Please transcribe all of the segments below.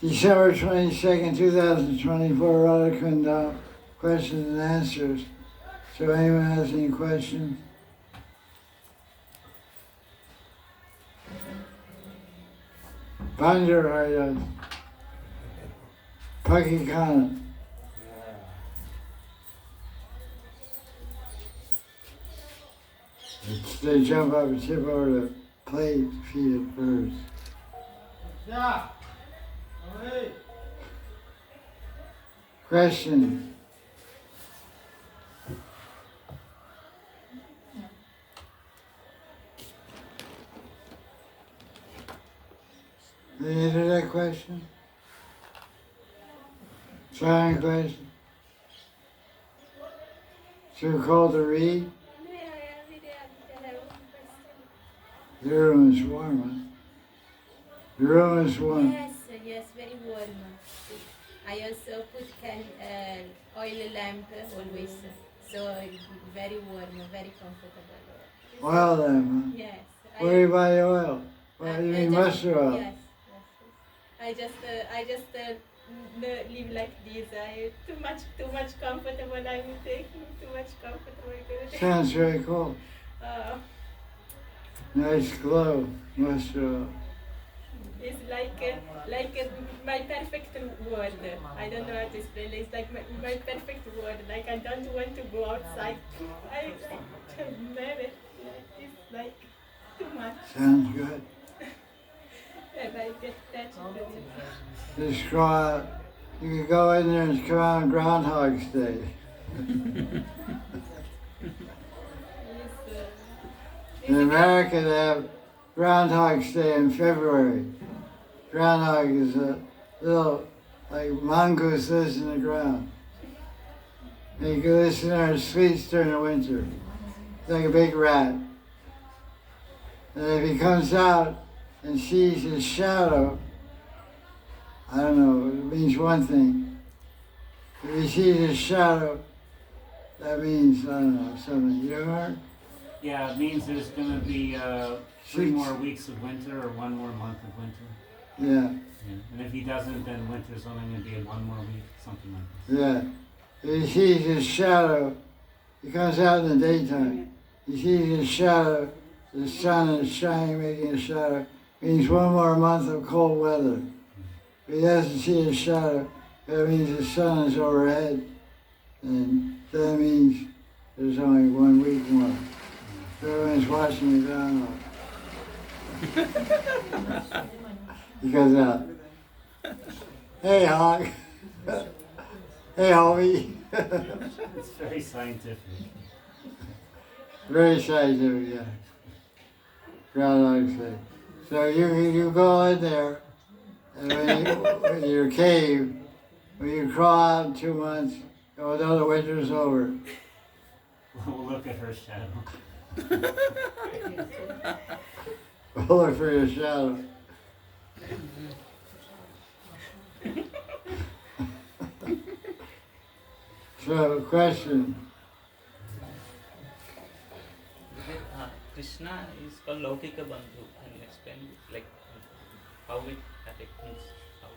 December 22nd, 2024, Radha Kunda, questions and answers. So anyone has any questions? Bandharaya, Pakikana. They jump up and tip over the plate, feed it first. Yeah. Question. Did you answer that question? Second question. Too cold to read? Your room is warm, huh? Your room is warm. Yes, very warm. I also put oil lamp always, so very warm, very comfortable. Oil lamp, huh? Yes. Where do you buy the oil? Well, you mean mustard oil? Yes. I just live like this. Too much comfortable. I'm taking too much comfortable. Sounds very cool. Nice glow, mustard oil. It's like my perfect world. I don't know how to explain. It's like my perfect world. Like I don't want to go outside. I never. It's like too much. Sounds good. And I get touched with it. Just go out. You can go in there and come out on Groundhog's Day. In America, they have Groundhog's Day in February. Groundhog is a little, like mongoose lives in the ground. And you can listen there and sleeps during the winter. It's like a big rat. And if he comes out and sees his shadow, I don't know, it means one thing. If he sees his shadow, that means, I don't know, something. You heard? Yeah, it means there's going to be 3 more weeks of winter or 1 more month of winter. Yeah. And if he doesn't, then winter's only going to be 1 more week, something like this. Yeah. If he sees his shadow, he comes out in the daytime. He sees his shadow, the sun is shining, making a shadow. Means 1 more month of cold weather. If he doesn't see his shadow, that means the sun is overhead. And that means there's only 1 week more. Everyone's watching the groundhog. He goes out. Hey, Hawk. Hey, homie. It's very scientific. Very scientific, yeah. Groundhog Day. So you go in there, and when in your cave, when you crawl out in 2 months, oh no, the winter's over. We'll look at her shadow. We'll look for your shadow. So, question. Krishna is called Laukika Bandhu. Can you explain like how it affects how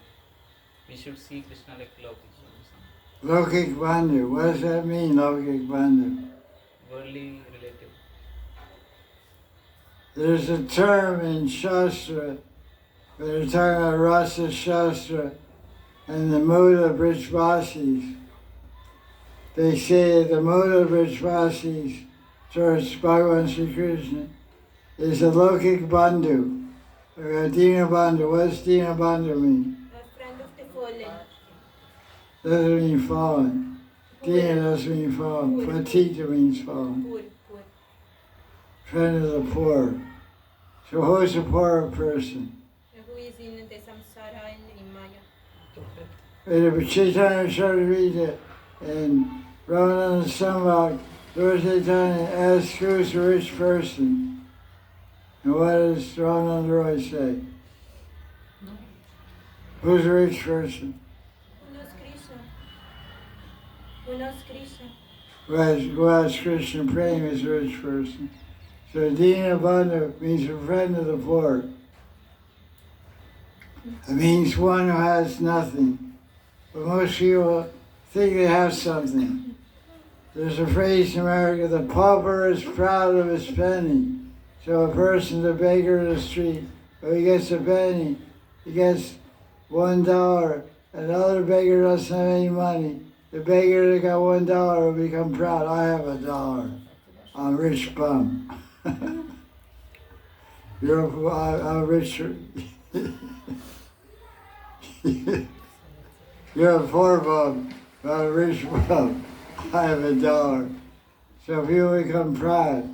we should see Krishna like Laukika? Lokik Bandhu. What does that mean, Lokik Bandhu? Worldly relative. There's a term in Shastra, when they're talking about Rasa Shastra and the mood of Brajvasis. They say that the mood of Brajvasis towards Bhagavan Sri Krishna is a Lokik Bandhu, or a Dina Bandhu. What does Dina Bandhu mean? A friend of the fallen. Doesn't mean fallen. Dina doesn't mean fallen. Patita means fallen. Poor. Friend of the poor. So who is a poor person? Who is in the samsara and in Maya. And Chaitanya Chaudhary and Ramananda Sambhag, Lord Chaitanya asks who's a rich person. And what does Ramananda Roy say? Who's a rich person? Who knows Krishna? Who knows Krishna? Who has Krishna praying is a rich person. So Dina Bandhu means a friend of the poor. It means one who has nothing. But most people think they have something. There's a phrase in America, the pauper is proud of his penny. So a person's a beggar in the street, but he gets a penny, he gets $1, and the other beggar doesn't have any money. The beggar that got $1 will become proud. I have $1. I'm a rich bum. I'm rich. You're a poor bum, but I'm a rich bum. I have $1. So people become proud.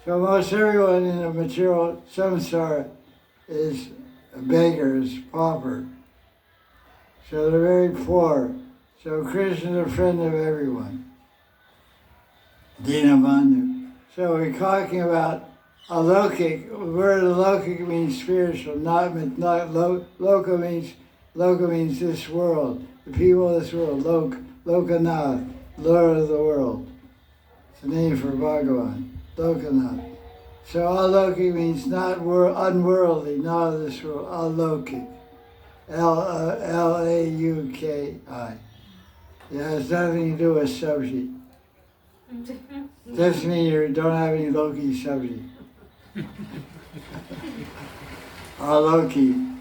So most everyone in the material samsara is a beggar, is pauper. So they're very poor. So Krishna is a friend of everyone. Dinabandhu. So we're talking about alokik. The word alokik means spiritual, not loka means this world. The people of this world. Lokanath, Lord of the world. It's a name for Bhagavan. Lokanath. So alokik means not unworldly, not of this world. Alokik. L-A-U-K-I. It has nothing to do with sabji. Doesn't mean you don't have any Loki sabji. Aloki.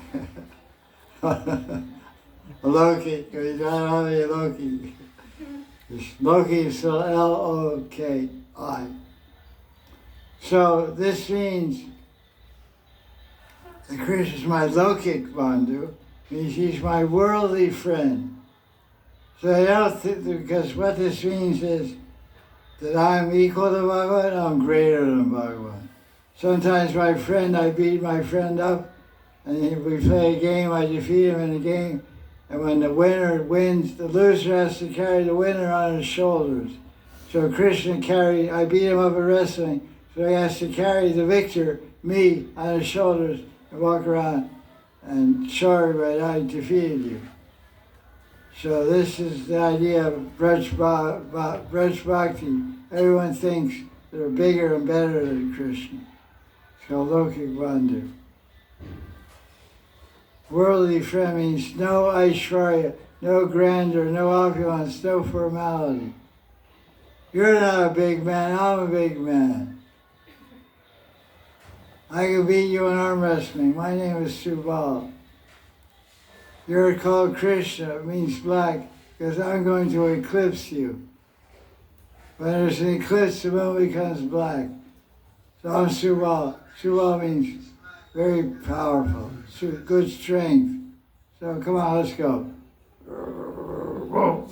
Loki, we don't have any Loki. Loki is L-O-K-I. So this means that Krishna is my Lokik Bandhu, means he's my worldly friend. So I don't think, because what this means is that I'm equal to Bhagavan, I'm greater than Bhagavan. Sometimes I beat my friend up, and we play a game, I defeat him in a game, and when the winner wins, the loser has to carry the winner on his shoulders. So Krishna I beat him up at wrestling, so he has to carry the victor, me, on his shoulders, and walk around and show everybody I defeated you. So this is the idea of Braj Bhakti. Everyone thinks they're bigger and better than Krishna. So Lokik Bandhu. Worldly friend means no Aishwarya, no grandeur, no opulence, no formality. You're not a big man, I'm a big man. I can beat you in arm wrestling. My name is Subal. You're called Krishna, it means black, because I'm going to eclipse you. When there's an eclipse, the moon becomes black. So I'm Subal. Subal means very powerful, good strength. So come on, let's go. Whoa.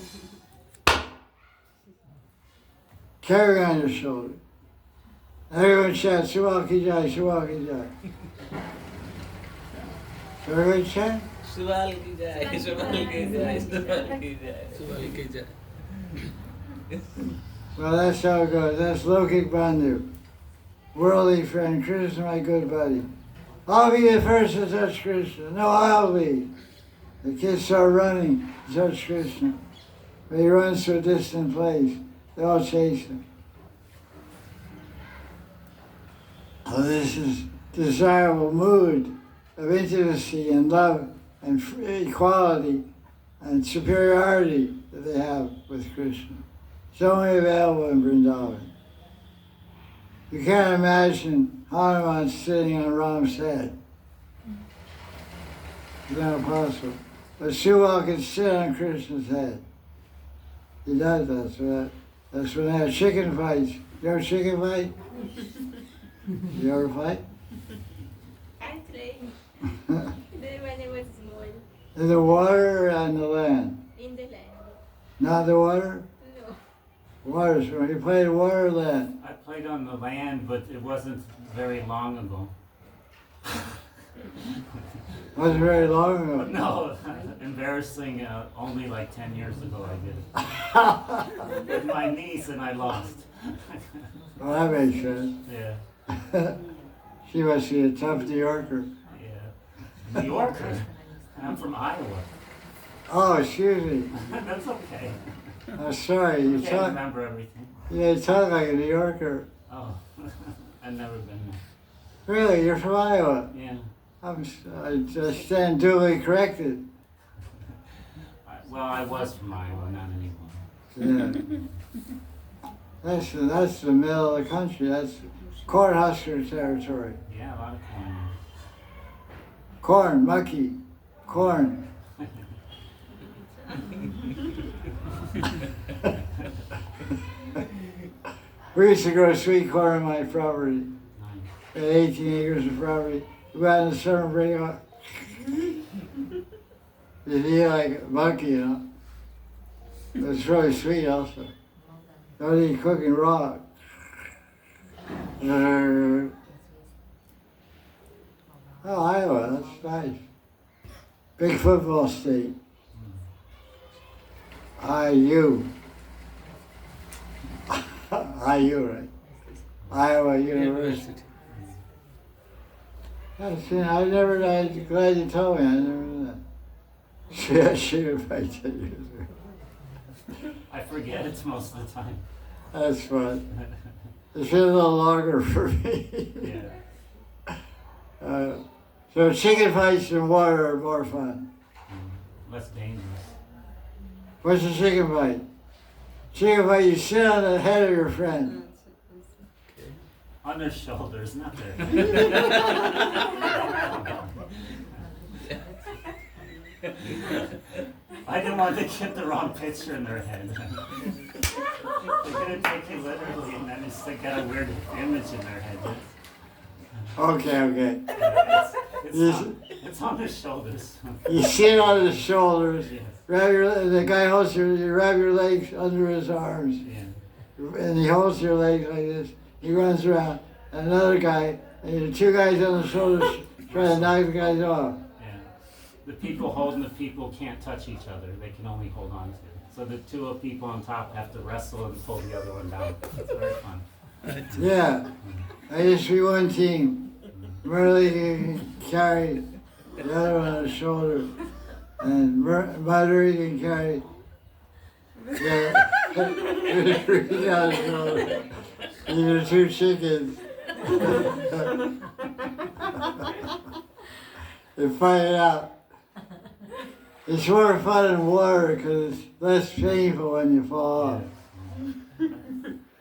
Carry on your shoulder. Everyone shout, Subal ki jai, Subal ki jai. So everyone chant? Subal ki jai, Subal ki jai, Subal ki jai, Subal ki jai. Well, that's how it goes. That's Lokik Bandhu. Worldly friend, Krishna, my good buddy. I'll be the first to touch Krishna. No, I'll be. The kids start running to touch Krishna. But he runs to a distant place. They all chase him. Oh, this is desirable mood of intimacy and love and equality and superiority that they have with Krishna. It's only available in Vrindavan. You can't imagine Hanuman sitting on Ram's head. It's not possible. But Subal can sit on Krishna's head. He does that. So that's when they have chicken fights. You ever chicken fight? You ever fight? I played when I was small. In the water or on the land? In the land. Not the water? No. Water. So when you played water or land? I played on the land, but it wasn't very long ago. Wasn't very long ago. No, embarrassing. Only like 10 years ago I did it. With my niece, and I lost. Well, that makes sense. Yeah. She must be a tough New Yorker. Yeah. New Yorker. I'm from Iowa. Oh, excuse me. That's okay. I'm sorry. I You can't talk. remember everything. Yeah, you talk like a New Yorker. Oh, I've never been there. Really, you're from Iowa. Yeah. I just stand duly corrected. Well, I was from Iowa, not anymore. Yeah. That's the middle of the country. That's Cornhusker territory. Yeah, a lot of corn. Corn, mucky, corn. We used to grow sweet corn on my property. Nice. 18 acres of property. We go out in the summer break off. You eat like a monkey, you know. It's really sweet also. Don't eat cooking raw. Oh, Iowa, that's nice. Big football state. IU. IU, right? Iowa University. I'm glad you told me. I never knew that. I should have paid 10 years ago. I forget it most of the time. That's fun. It's been a little longer for me. Yeah. So chicken fights in water are more fun. Less dangerous. What's a chicken fight? Chicken fight, you sit on the head of your friend. On their shoulders, not their I didn't want to get the wrong picture in their head. They're gonna take it literally, and then it's like got a weird image in their head. Okay. It's on their shoulders. You sit on his shoulders. Yes. The guy holds you wrap your legs under his arms. Yeah. And he holds your legs like this. He runs around. Another guy, and the two guys on the shoulders try to knock the guys off. Yeah. The people holding the people can't touch each other. They can only hold on to it. So the two people on top have to wrestle and pull the other one down. It's very fun. Yeah. I used to be one team. Merle can carry the other one on his shoulder. And Mother can carry the other shoulder. These are two chickens. They fight it out. It's more fun in water because it's less painful when you fall off.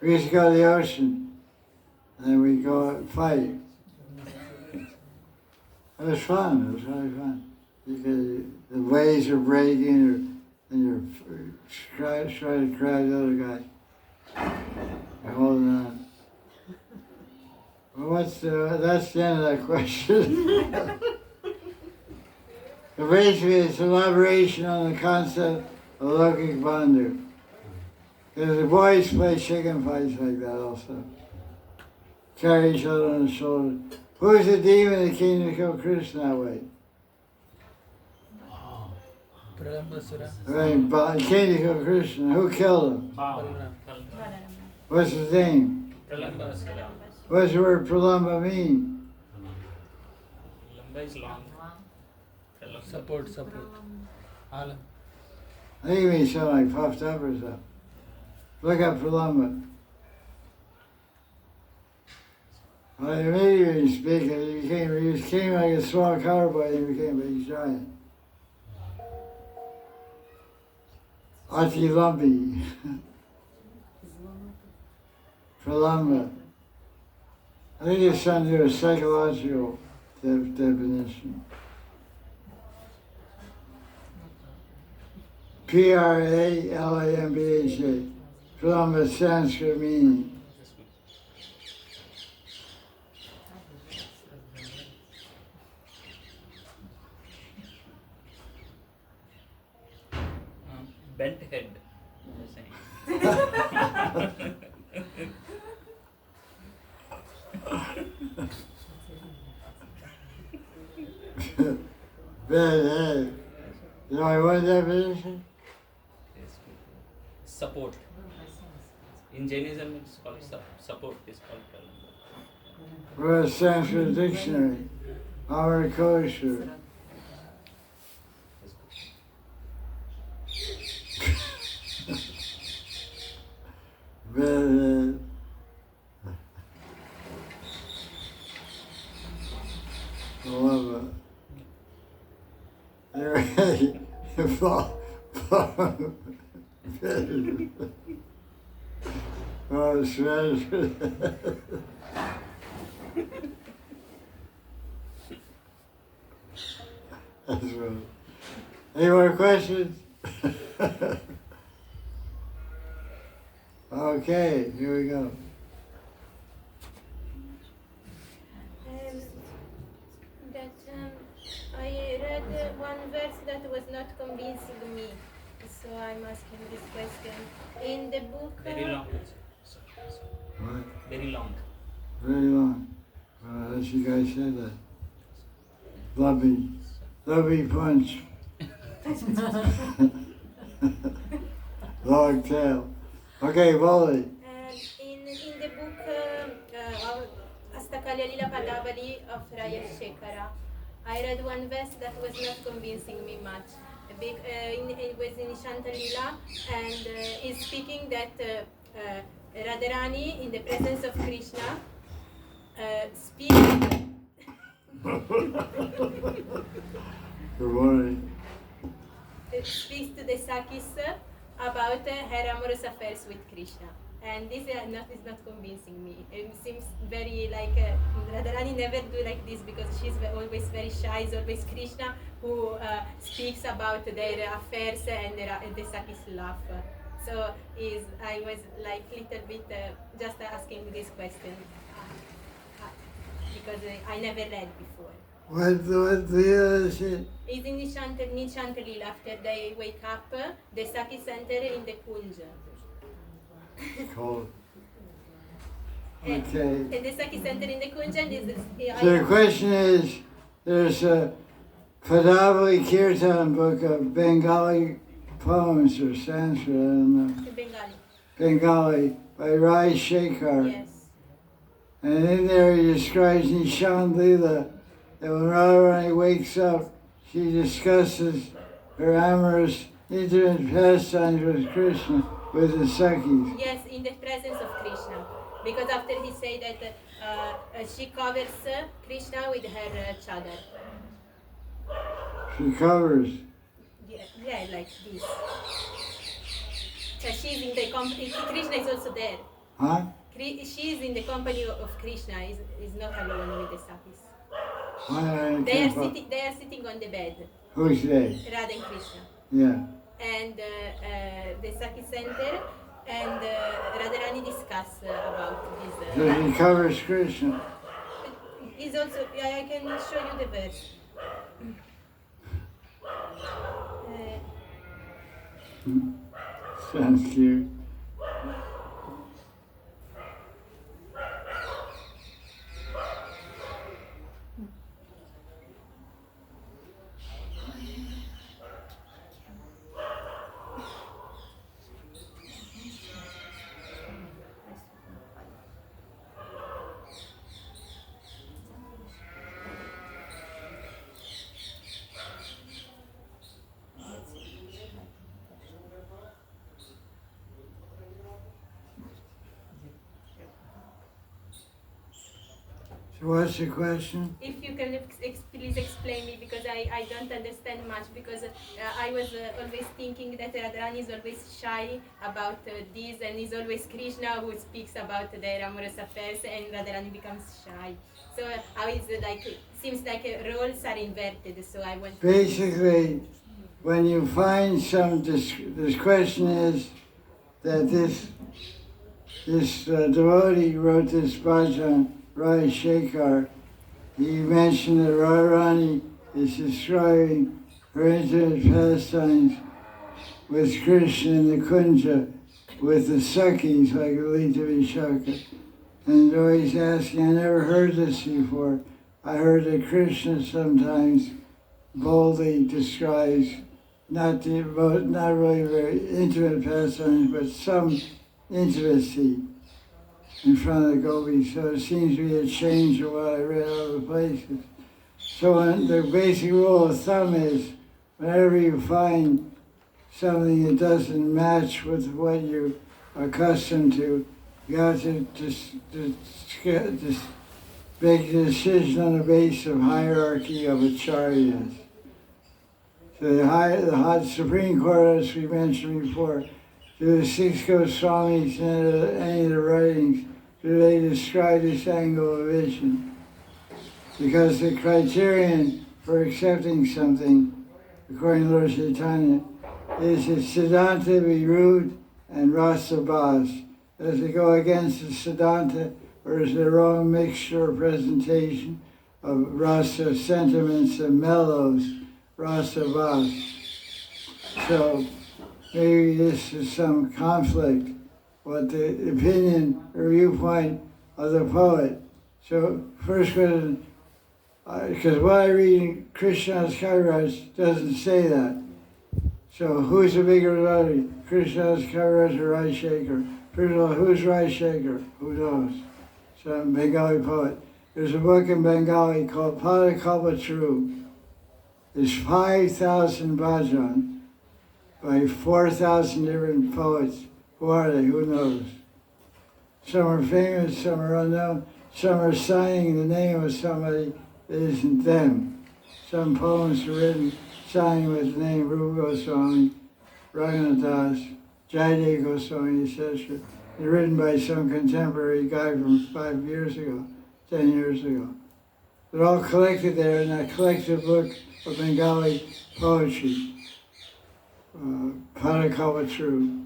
We used to go to the ocean and we go and fight. It was fun. It was really fun. The waves are breaking, and you're trying to grab the other guy. You're holding on. Well, that's the end of that question. So basically, it's elaboration on the concept of Lokik Bandhu. Because the boys play chicken fights like that also. Carry each other on the shoulder. Who's the demon that came to kill Krishna that way? Right, but he came to kill Krishna. Who killed him? What's his name? What's the word Pralamba mean? Lamba is long. Support. I think it means something like puffed up or something. Look up Pralamba. Well, he made even speak, he came like a small cowboy and he became a big giant. Ati Lumpy. Pralamba. I think it's something to do with psychological definition. Pralambha. Pralamba is Sanskrit meaning. Bent head. Bad head. You know what definition? Support. In Jainism, it's called support. It's called Pralamba. We're a Sanskrit dictionary. Our kosher. Bad head. I love it. Oh, smash. That's right. Any more questions? Okay, here we go. I read one verse that was not convincing me, so I'm asking this question. In the book... Very long. What? Very long. Very long. As you guys said that. Lovey punch. Long tail. Okay, volley. In the book Astakali Lila Padavali of Raya Shekara, I read one verse that was not convincing me much. It was in Shantalila, and is speaking that Radharani, in the presence of Krishna, speaks. Good morning. Speaks to the Sakis about her amorous affairs with Krishna. And this is not convincing me. It seems very like Radharani never do like this because she's always very shy. It's always Krishna who speaks about their affairs and the Sakis laugh. So I was like little bit just asking this question because I never read before. What the other shit? It's in Nishantalil. After they wake up, the Saki center in the Kunja. Cold. And Okay. the Saki center in the Kunja is... So the question is, there's a Padavali Kirtan book of Bengali poems or Sanskrit, I don't know. Bengali. Bengali by Rai Shekhar. Yes. And in there he describes Nishan Lila, that when Radharani wakes up, she discusses her amorous intimate pastimes with Krishna, with the Sakis. Yes, in the presence of Krishna. Because after he said that she covers Krishna with her chadar. She covers. Yeah, like this. So she's in the company, Krishna is also there. Huh? She is in the company of Krishna, is not alone with the Sakis. They They are sitting on the bed, Who's they? Radha and Krishna. Yeah. And the Saki center, and Radharani discuss about this. So she covers Krishna. Is also, I can show you the verse. Sounds cute. So what's the question? If you can please explain me, because I don't understand much, because I was always thinking that Radharani is always shy about this, and is always Krishna who speaks about their amorous affairs, and Radharani becomes shy. So how is it like, seems like roles are inverted, so I want to... Basically, when you find some, this question is that this devotee wrote this bhajan, Rai Shekhar. He mentioned that Radharani is describing her intimate pastimes with Krishna in the Kunja, with the Sakis, like Alita Vishaka. And he's asking, I never heard this before. I heard that Krishna sometimes boldly describes not really very intimate pastimes, but some intimacy in front of the gopis. So it seems to be a change of what I read other places. So the basic rule of thumb is, whenever you find something that doesn't match with what you're accustomed to, you have to just make a decision on the basis of hierarchy of acharyas. So the Supreme Court, as we mentioned before, do the 6 Goswamis and any of the writings, do they describe this angle of vision? Because the criterion for accepting something, according to Lord Chaitanya, is that siddhanta be rude and rasa bas. Does it go against the siddhanta, or is it a wrong mixture or presentation of rasa sentiments and mellows, rasa bas? So maybe this is some conflict, what the opinion or viewpoint of the poet. So first question, because what I read in Krishna's Kaviraj doesn't say that. So who's the bigger devotee, Krishna's Kaviraj or Rai Shaker? First of all, who's Rai Shaker? Who knows? Some Bengali poet. There's a book in Bengali called Padakapatru. There's 5,000 bhajan by 4,000 different poets. Who are they? Who knows? Some are famous, some are unknown, some are signing the name of somebody that isn't them. Some poems are written signing with the name Rupa Goswami, Raghunath, Jaya Jaya Goswami, etc. They're written by some contemporary guy from 5 years ago, 10 years ago. They're all collected there in that collected book of Bengali poetry, Padakapatru.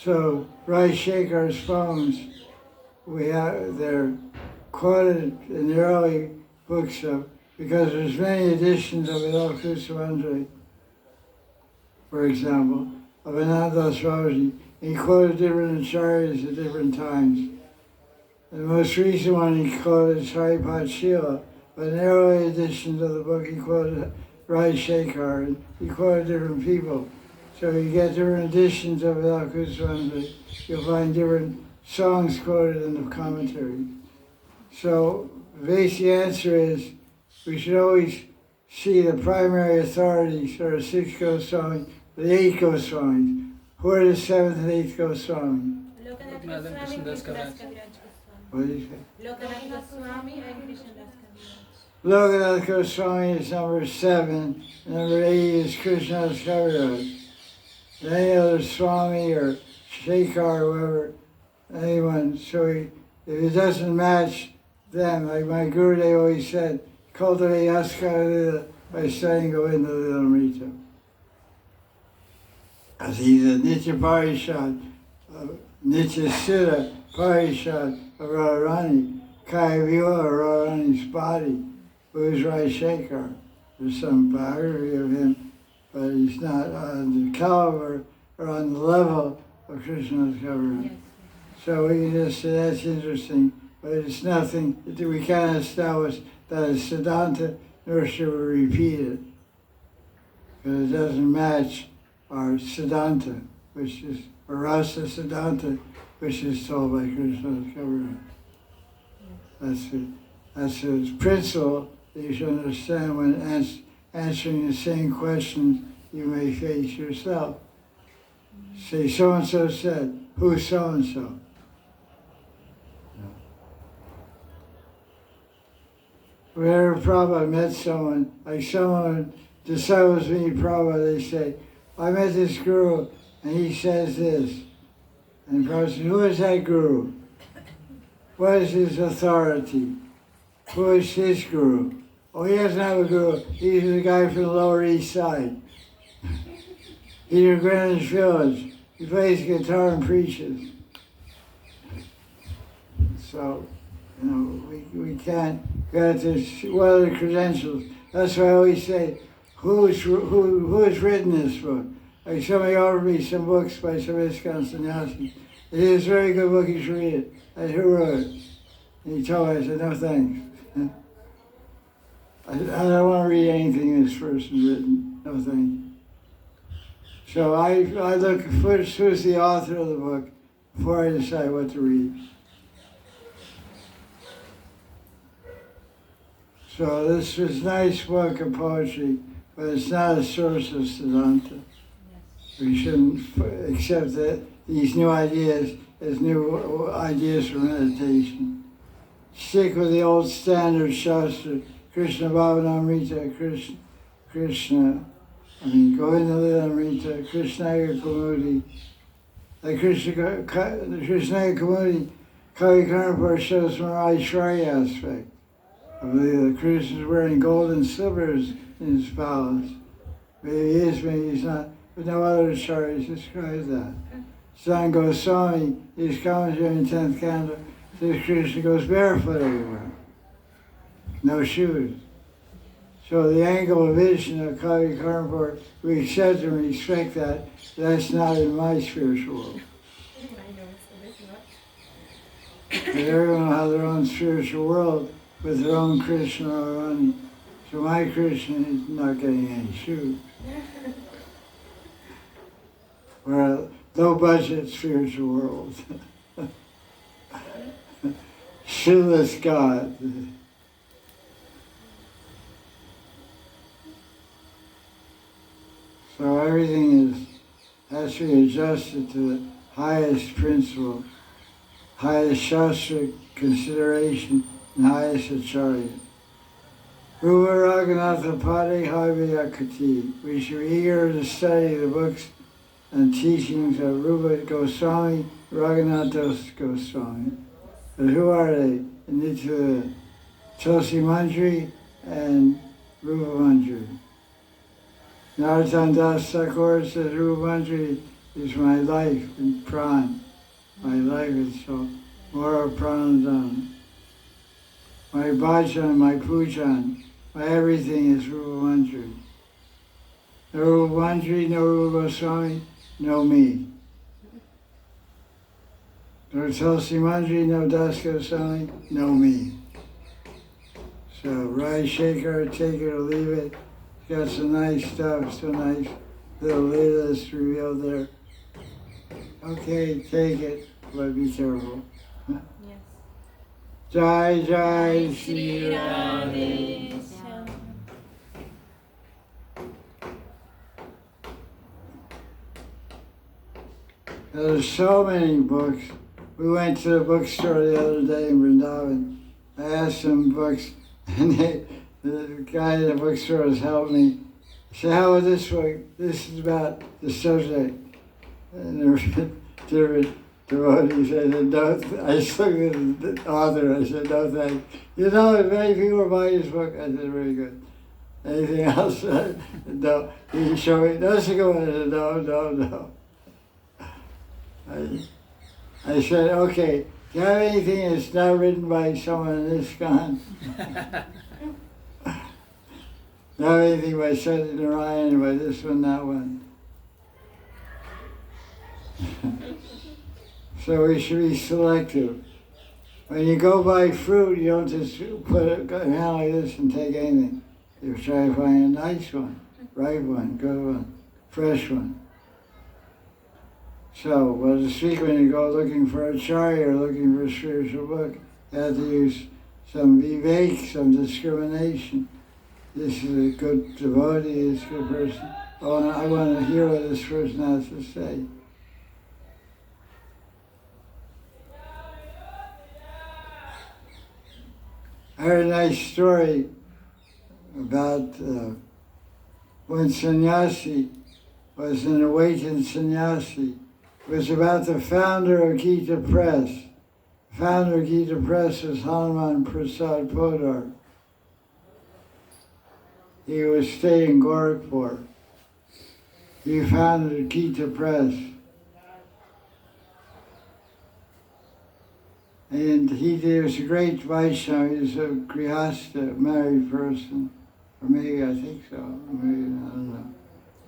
So Rai Shekar's poems, they're quoted in the early books of, because there's many editions of Vidal Kusamandri, for example, of Ananda Swami. He quoted different acharyas at different times. The most recent one he quoted is Haripad Shila, but in the early editions of the book he quoted Rai Shekhar, and he quoted different people. So you get different editions of Vidal Kusamandri. You'll find different songs quoted in the commentary. So the basic answer is we should always see the primary authorities, or the 6 Goswamis, the 8 Goswamis. Who are the 7th and 8th Goswami? Madan, Krishnadas Kaviraj. What did you say? Lokanath Goswami and Krishnadas Kaviraj. Lokanath Goswami is number 7, number 8 is Krishnadas Kaviraj. Any other Swami or Shekhar or whoever, anyone, so if it doesn't match them, like my Guru, they always said, cultivate Askaralila by studying Govinda Lilamrita. Because he's a Nitya Parishad, Nitya Siddha Parishad of Radharani, Kaya Vila, Radharani's body, who's Rai Shekhar. There's some biography of him, but he's not on the caliber or on the level of Krishna's Kaviraj. Yes. So we can just say that's interesting, but it's nothing, we can't establish that it's siddhanta, nor should we repeat it. Because it doesn't match our siddhanta, which is, or rasa siddhanta, which is told by Krishna's Kaviraj. That's the principle that you should understand when answering the same questions you may face yourself. Say, so-and-so said, who's so-and-so? Whenever Prabhupada met someone, like someone disciples me, Prabhupada, they say, I met this guru and he says this. And Prabhupada says, who is that guru? What is his authority? Who is his guru? Oh, he doesn't have a guru. He's the guy from the Lower East Side. He's in Greenwich Village. He plays guitar and preaches. So, you know, we can't, we have to, what are the credentials? That's why I always say, who has written this book? Like somebody offered me some books by some ISKCON sannyasi. It is a very good book, you should read it. I said, who wrote it? And he told me, I said, no thanks. I don't want to read anything this person's written, no thanks. So I look first who's the author of the book before I decide what to read. So this is a nice book of poetry, but it's not a source of siddhanta. We shouldn't accept that these new ideas as new ideas for meditation. Stick with the old standard Shastra, Krishna Bhavanamrita, Krishna Govinda Lilamrita, Krishnaya Kumudi. The Krishnaya Kumudi, Kavi Karnapur shows more Aishwarya aspect. I believe that Krishna is wearing gold and silvers in his palace. Maybe he is, maybe he's not, but no other acharyas describe that. Satsang Goswami, his commentary in 10th canto, says Krishna goes barefoot everywhere, no shoes. So the angle of vision of Kavi Karnapur, we accept and respect that. That's not in my spiritual world. I know, so that's not. But everyone will have their own spiritual world with their own Krishna or own. So my Krishna is not getting any shoes. We're a low budget spiritual world. Shoeless God. So everything has to be adjusted to the highest principle, highest Shastra consideration, and highest Acharya. Rupa Raghunatha Pade Haviyakati. We should be eager to study the books and teachings of Rupa Goswami, Raghunatha Goswami. But who are they? Nitya Tulsi Manjari and Rupa Manjari. Narottam Das Thakur says Rupa Manjari is my life and pran. My life is so more pranadana. My bhajan, my pujan, my everything is Rupa Manjari. No Rupa Manjari, no Rupa Goswami, no me. No Tulsi Manjari, no Das Goswami, no me. So Rai Shekhar, take it or leave it. Got some nice stuff, so nice little leelas revealed there. Okay, take it, but be careful. Yes. Jaya Jaya Sri Sri Radhe. Radhe. There's so many books. We went to the bookstore the other day in Vrindavan. I asked them books, and the guy in the bookstore has helped me. I said, how about this book? This is about the subject. And there were different devotees. I said, no, I just looked at the author. I said, no thanks. You know, many people are buying this book. I said, very good. Anything else? No. He can show me. No, it's a good one. I said, no. I said, okay, do you have anything that's not written by someone in this ISKCON? Not anything by Satyanarayan, by this one, that one. So we should be selective. When you go buy fruit, you don't just put it hand like this and take anything. You try to find a nice one, ripe one, good one, fresh one. So, well, to speak when you go looking for a acharya or looking for a spiritual book, you have to use some vivek, some discrimination. This is a good devotee, this is a good person. Oh, I want to hear what this person has to say. I heard a nice story about when sannyasi was an awakened sannyasi. It was about the founder of Gita Press. The founder of Gita Press was Hanuman Prasad Podar. He was staying in Gorakhpur. He founded Gita Press. And he was a great Vaishnava. He was a grihasta, married person. Or maybe, I think so. Maybe, I don't know.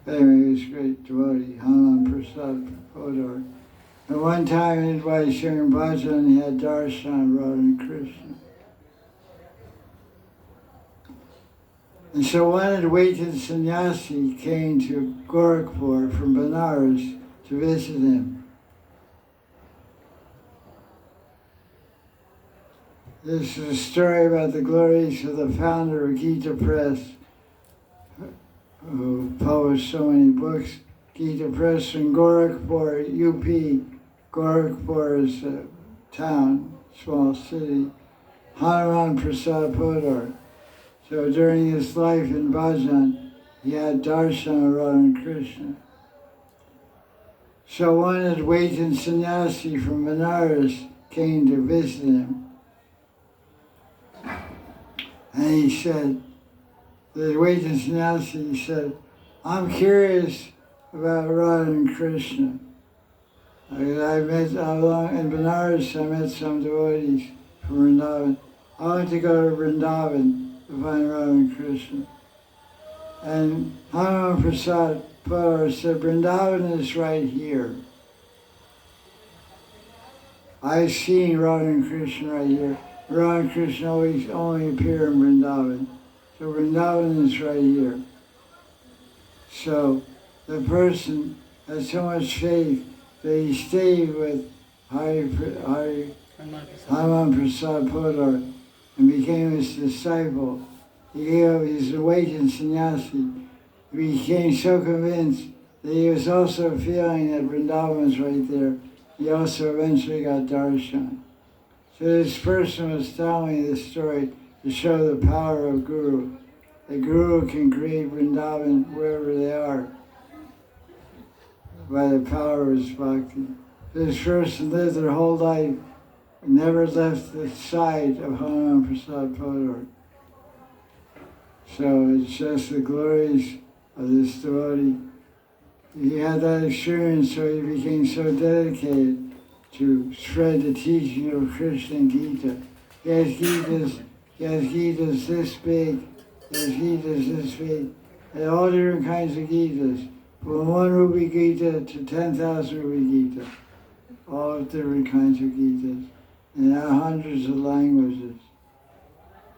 But anyway, he was a great devotee, Hanuman Prasad Podar. And one time, while he was singing bhajan, he had darshan of Radha and Krishna. And so one awakened sannyasi came to Gorakhpur from Benares to visit him. This is a story about the glories of the founder of Gita Press, who published so many books. Gita Press in Gorakhpur, UP. Gorakhpur is a town, small city. Hanuman Prasad Podar. So during his life in bhajan, he had darshan of Radha Krishna. So one Advaitin sannyasi from Benares came to visit him. And he said, the Advaitin sannyasi said, I'm curious about Radha and Krishna. I met, in Benares, I met some devotees from Vrindavan. I want to go to Vrindavan to find Radha and Krishna. And Hanuman Prasad Poddar said, Vrindavan is right here. I've seen Radha and Krishna right here. Radha and Krishna always only appear in Vrindavan. So Vrindavan is right here. So the person had so much faith that he stayed with Hanuman Prasad Poddar and became his disciple. He gave up his awakened sannyasi. He became so convinced that he was also feeling that Vrindavan was right there. He also eventually got darshan. So this person was telling me this story to show the power of Guru. The Guru can create Vrindavan wherever they are by the power of his bhakti. This person lived their whole life and never left the side of Hanuman Prasad Poddar. So it's just the glories of this devotee. He had that experience, so he became so dedicated to spread the teaching of Krishna and Gita. He has Gitas this big, he has Gitas this big, and all different kinds of Gitas. From 1 rupee Gita to 10,000 rupee Gita. All different kinds of Gitas. And hundreds of languages.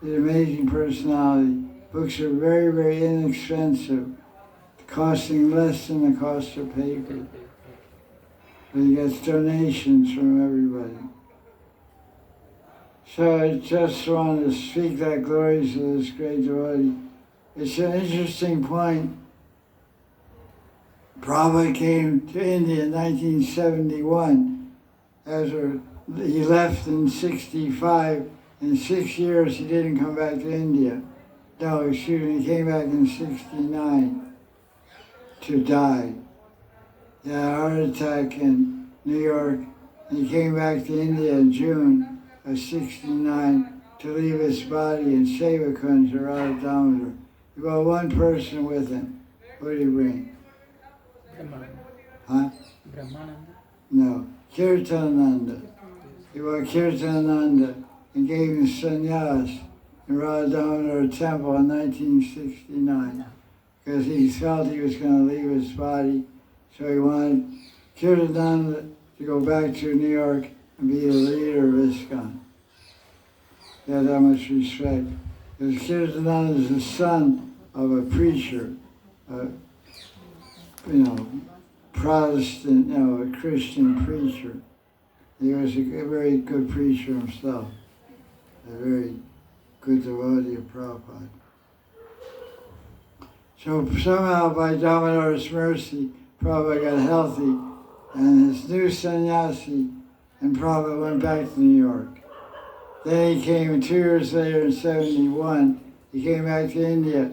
The amazing personality. Books are very, very inexpensive, costing less than the cost of paper. But he gets donations from everybody. So I just wanted to speak that glories of this great devotee. It's an interesting point. Prabhupada came to India in 1971. After he left in 65. In 6 years he didn't come back to India. No, excuse me, he came back in 69 to die. He had a heart attack in New York. He came back to India in June of 69 to leave his body in Sevakund, Radha Damodar. He brought one person with him. What did he bring? Huh? Brahmananda? No, Kirtananda. He brought Kirtananda and gave him sannyas in Radha Damodar temple in 1969 because he felt he was going to leave his body. So he wanted Kirtananda to go back to New York and be the leader of ISKCON. He had that much respect. Because Kirtananda is the son of a preacher, Protestant, a Christian preacher. He was a very good preacher himself, a very good devotee of Prabhupada. So somehow by Damodar's mercy, Prabhupada got healthy, and his new sannyasi and Prabhupada went back to New York. Then he came 2 years later in 71, he came back to India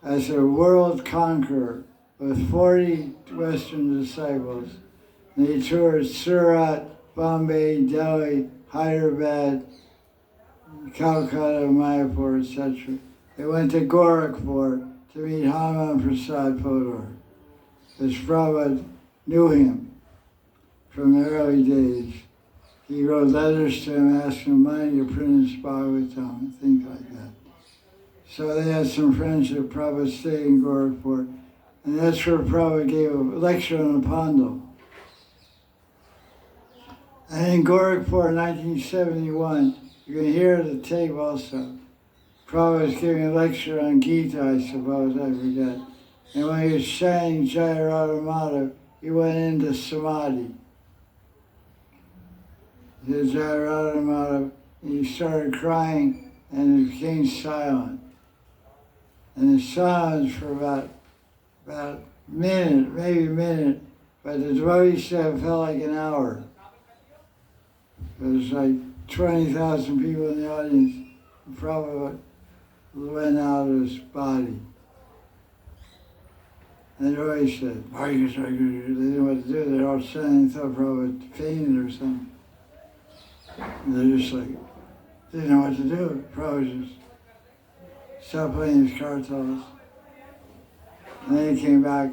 as a world conqueror with 40 Western disciples. And he toured Surat, Bombay, Delhi, Hyderabad, Calcutta, Mayapur, etc. They went to Gorakhpur to meet Hanuman Prasad Poddar. Because Prabhupada knew him from the early days. He wrote letters to him asking him money to print his Bhagavatam and things like that. So they had some friendship. Prabhupada stayed in Gorakhpur. And that's where Prabhupada gave a lecture on the Pandal. And in Gorakhpur in 1971, you can hear the tape also. Prabhupada was giving a lecture on Gita, I suppose, I forget. And when he was chanting Jaya Radha Madhav, he went into samadhi. He said Jaya Radha Madhav, and he started crying and it became silent. And the silence for about a minute, maybe a minute, but the devotee said it felt like an hour. It was like 20,000 people in the audience. And Prabhupada went out of his body. And they always said, they didn't know what to do. They're all standing, thought Prabhupada fainted or something. And they're just like, they didn't know what to do. Prabhupada just stopped playing his kartals. And then he came back,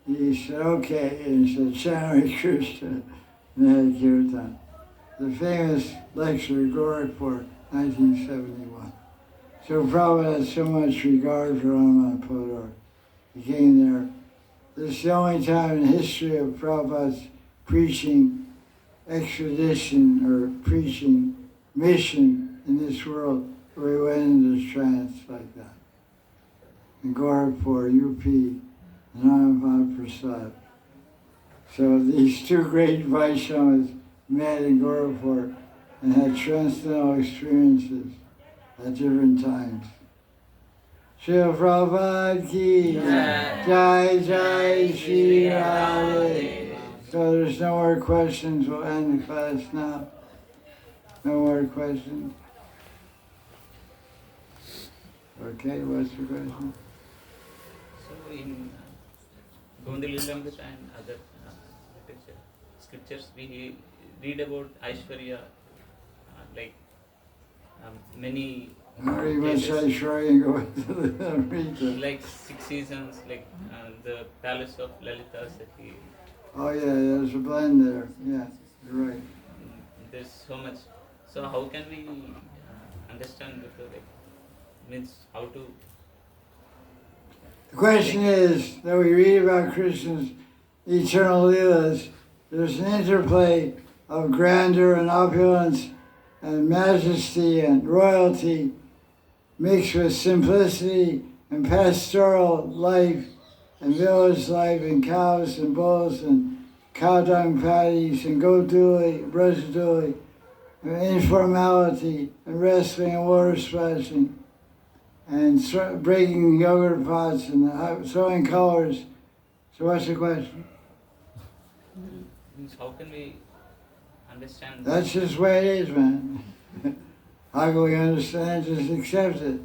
he said, okay, and he said, chant Hare Krishna, and they had kirtan. The famous lecture, Gorakhpur, 1971. So Prabhupada had so much regard for Ramanapodar. He came there. This is the only time in history of Prabhupada's preaching expedition or preaching mission in this world where he went into trance like that. In Gorakhpur, UP, Anandabad Prasad. So these two great Vaishnavas met in Gorakhpur and had transcendental experiences at different times. Srila Prabhupada ki Jaya Jaya Sri Radhe. So there's no more questions. We'll end the class now. No more questions. Okay, what's the question? So in Gaudiya Vaisnava and other literature, scriptures, we read about Aishwarya, like many Very much cases, Aishwarya and go into the Amrita. like 6 seasons, like the palace of Lalita Sati. Oh yeah, there's a blend there. Yeah, you're right. There's so much. So how can we understand the like means how to? The question is that we read about Krishna's eternal leelas. There's an interplay of grandeur and opulence and majesty and royalty mixed with simplicity and pastoral life and village life and cows and bulls and cow dung patties and goat dooley, brush dooley, and informality and wrestling and water splashing and breaking yogurt pots and throwing colors. So what's the question? Means how can we understand? That's just the way it is, man. How can we understand? Just accept it.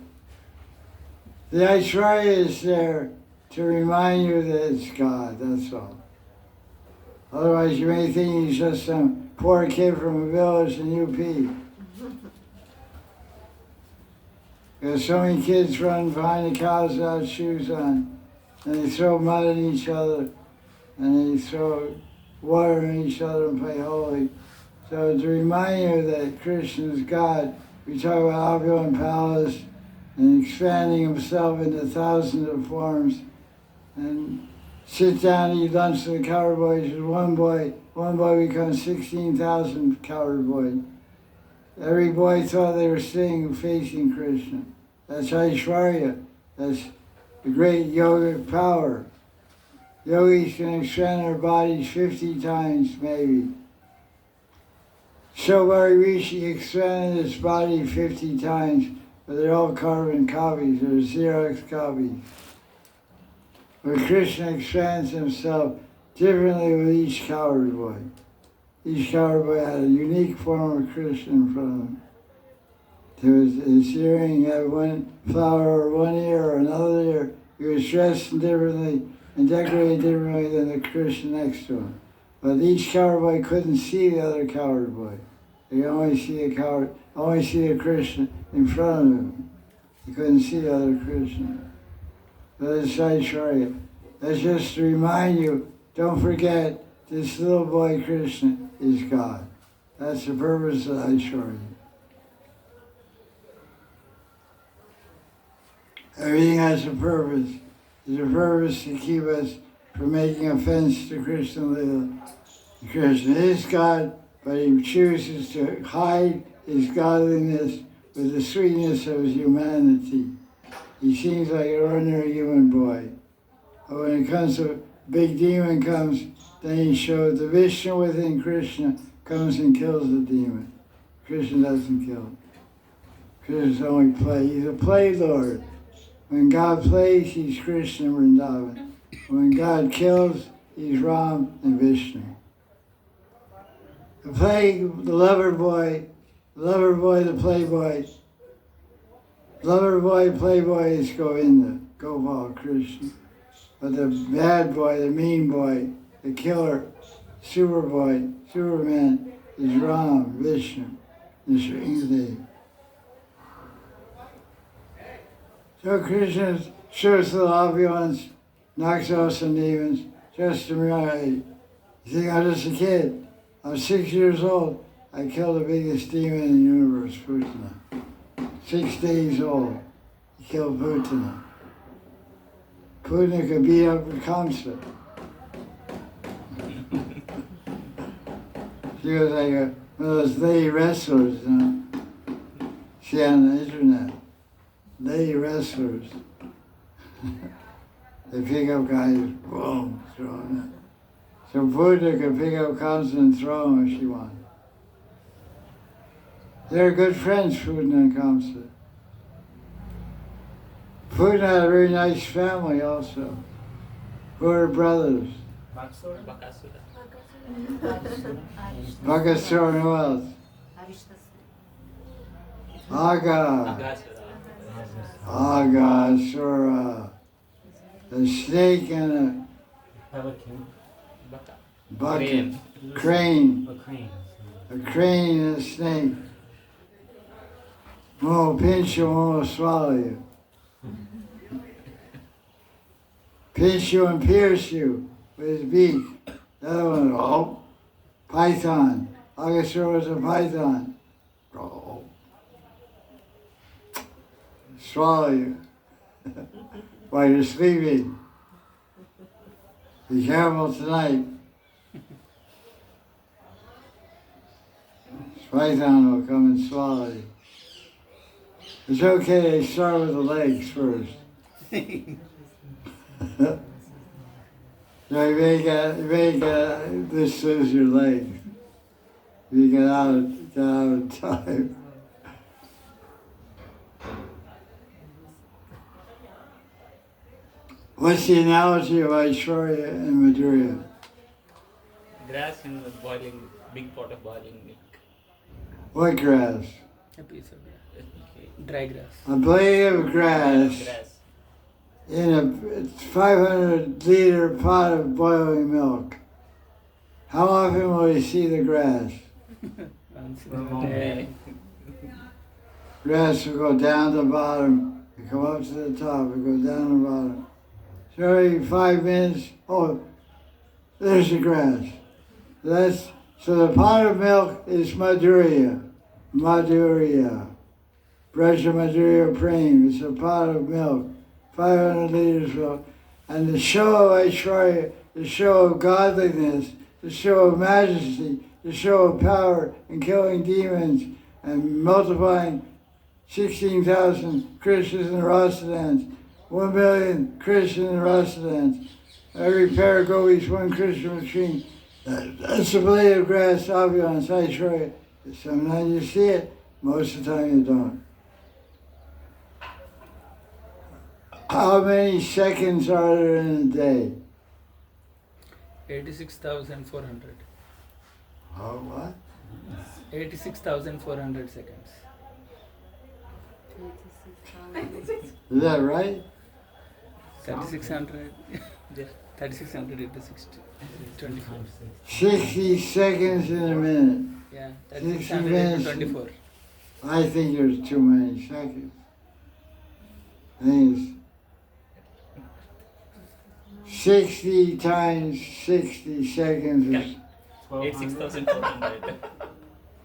The Aishwarya is there to remind you that it's God, that's all. Otherwise you may think he's just some poor kid from a village in UP. Because so many kids run behind the cows without shoes on, and they throw mud at each other, and they throw water on each other and play holy. So to remind you that Krishna is God, we talk about opulent palace and expanding himself into thousands of forms, and sit down and eat lunch with the cowherd boys. One boy becomes 16,000 cowherd boys. Every boy thought they were sitting facing Krishna. That's Aishwarya. That's the great yogic power. Yogis can expand their bodies 50 times, maybe. Shobari Rishi expanded his body 50 times, but they're all carbon copies, they're Xerox copies. But Krishna expands himself differently with each cowherd boy. Each cowherd boy had a unique form of Krishna in front of him. His hearing had one flower or one ear or another ear. He was dressed differently and decorated differently than the Krishna next to him. But each cowherd boy couldn't see the other cowherd boy. They could only see a Krishna in front of him. He couldn't see the other Krishna. But it's Aishwarya. That's just to remind you, don't forget, this little boy Krishna is God. That's the purpose of Aishwarya. Everything has a purpose. There's a purpose to keep us from making offense to Krishna Lila. Krishna is God, but he chooses to hide his godliness with the sweetness of his humanity. He seems like an ordinary human boy. But when it comes to big demon comes, then he shows the Vishnu within Krishna comes and kills the demon. Krishna doesn't kill. Krishna's only play. He's a play lord. When God plays, he's Krishna and Vrindavan. When God kills, he's Ram and Vishnu. The lover boy, the playboy. Lover boy, playboy is Govinda, Gopal, Krishna. But the bad boy, the mean boy, the killer, Superboy, Superman is Ram, Vishnu, the Sringadev. So Krishna shows the opulence, knocks out some demons, just to reality. You think I'm just a kid? I'm 6 years old. I killed the biggest demon in the universe, Putana. 6 days old. He killed Putana. Putana could beat up a Kamsa. She was like one of those lady wrestlers, you know. See on the internet. Lady wrestlers. They pick up guys, boom, throw them. So Buddha could pick up Kamsa and throw them if she wanted. They're good friends, Putana and Kamsa. Putana had a very nice family also. Who were brothers. Bakasura. Bakasura and who else? Aga. Asura. The snake and a Pelican. bucket. Crane. A crane. A crane and a snake. One will pinch you, one will swallow you. Pinch you and pierce you with his beak. The other one, oh, python. Agasura was a python. Oh. Swallow you while you're sleeping. Be careful tonight. Python will come and swallow you. It's okay, they start with the legs first. So you may get, this is your leg. You get out of time. What's the analogy of Aishwarya and Madhurya? Grass in the boiling, big pot of boiling milk. What grass? A piece of grass. Dry grass. A blade of grass in a 500-liter pot of boiling milk. How often will you see the grass? Once in a day. Grass will go down to the bottom, it come up to the top, it goes down to the bottom. So every 5 minutes, oh, there's the grass. So the pot of milk is Madhurya. Madhurya. Braja Madhurya Prem. It's a pot of milk. 500 liters of milk. And the show of Aishwarya, the show of godliness, the show of majesty, the show of power in killing demons and multiplying 16,000 Krishnas and Rasadans, 1 million Krishnas and Rasadans. Every pair of gopis, one Krishna machine. That's a blade of grass, opulence, Aishwarya. Sometimes you see it, most of the time you don't. How many seconds are there in a day? 86,400. Oh, what? 86,400 seconds. Is that right? 3,600. 3,600 into 60. 24. 60 seconds in a minute. Yeah, 60 3,600 minutes. into 24. I think there's too many seconds. I think it's 60 times 60 seconds is 86,400.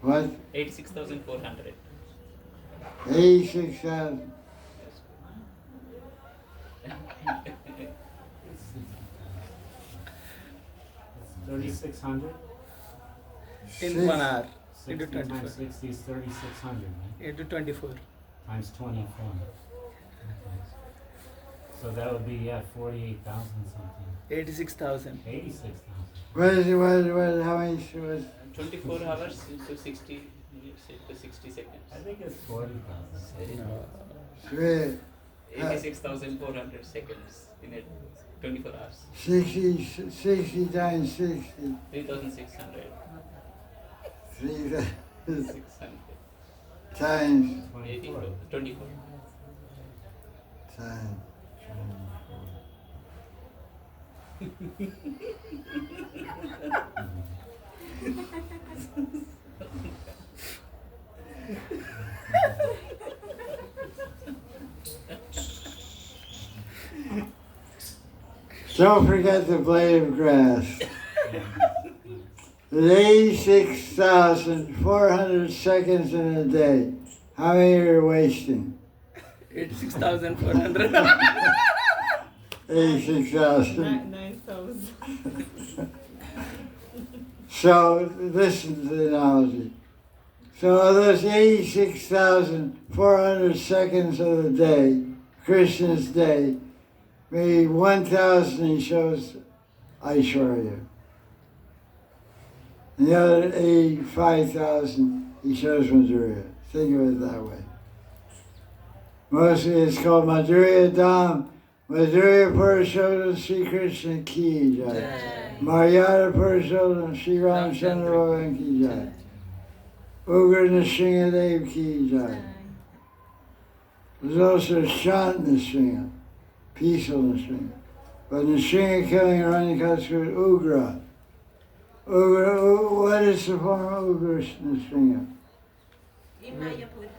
what? 86,400. 86,000. It's 3,600. In 1 hour. 60 Into 24. times 60 is 3,600, right? Into 24. Times 24. So that would be, 48,000 something. 86,000. 86,000. What, how many was 24 hours into 60 minutes into 60 seconds. I think it's 40,000. No. three? 86,400 seconds in a 24 hours. 60 times 60. 3,600. 3,000 600. times 84. 24. times. Don't forget the blade of grass. There's 86,400 seconds in a day. How many are you wasting? 86,400. 86,000. 9,000. So listen to the analogy. So of those 86,400 seconds of the day, Krishna's day, maybe 1,000 he shows Aishwarya. And the other 85,000 he shows Madhurya. Think of it that way. Mostly it's called Madhurya Dham. Madhurya Purushottam Sri Krishna Ki Jai. Maryada Purushottam Sri Ramchandra Bhagan Ki Jai. Ugra Nrsimha Dev Ki Jai. There's also Shant Nrsimha, peaceful Nrsimha. But Nrsimha killing Hiranyakashipu is Ugra. Ugra, what is the form of Ugra Nrsimha? In Mayapur.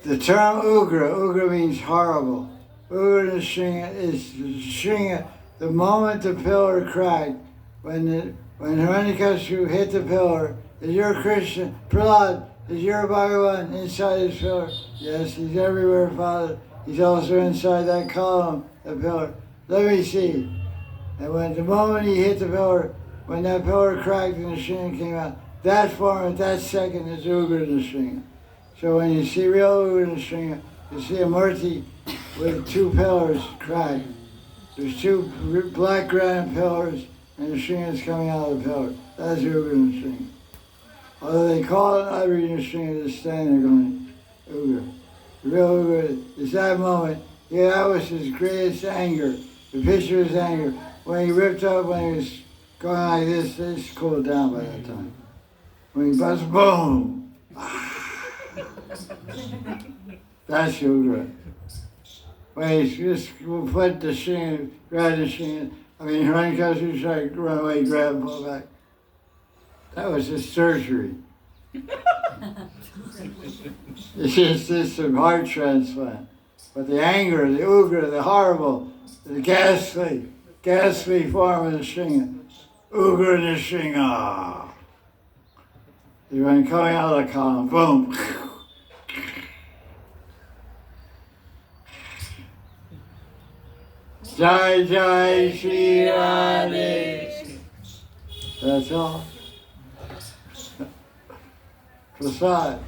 The term Ugra means horrible. Ugra Nrsimha is Nrsimha, the moment the pillar cracked, when Hiranyakashipu hit the pillar, is your Krishna, Prahlad, is your Bhagavan inside his pillar? Yes, he's everywhere, Father. He's also inside that column, the pillar. Let me see. And when the moment he hit the pillar, when that pillar cracked and the Nrsimha came out, that form at that second is Ugra Nrsimha. So when you see real Ugra Nrsimha, you see a murti with two pillars cracked. There's two black granite pillars, and the Nrsimha is coming out of the pillar. That's Ugra Nrsimha. Although they call it every Nrsimha, they're standing there going, Ugra. The real Ugra is that moment. Yeah, that was his greatest anger. The picture of his anger. When he ripped up, when he was going like this, it's cooled down by that time. When he busts, boom! That's Ugra. When he just put the Nrsimha, grabbed the Nrsimha, Hiranyakashipu tried to run away, grab and pull back. That was his surgery. It's just a heart transplant. But the anger, the Ugra, the horrible, the ghastly form of the Nrsimha. Ugra Nrsimha. He went coming out of the column, boom. Jaya Jaya Sri Radhe. That's all. Prasad.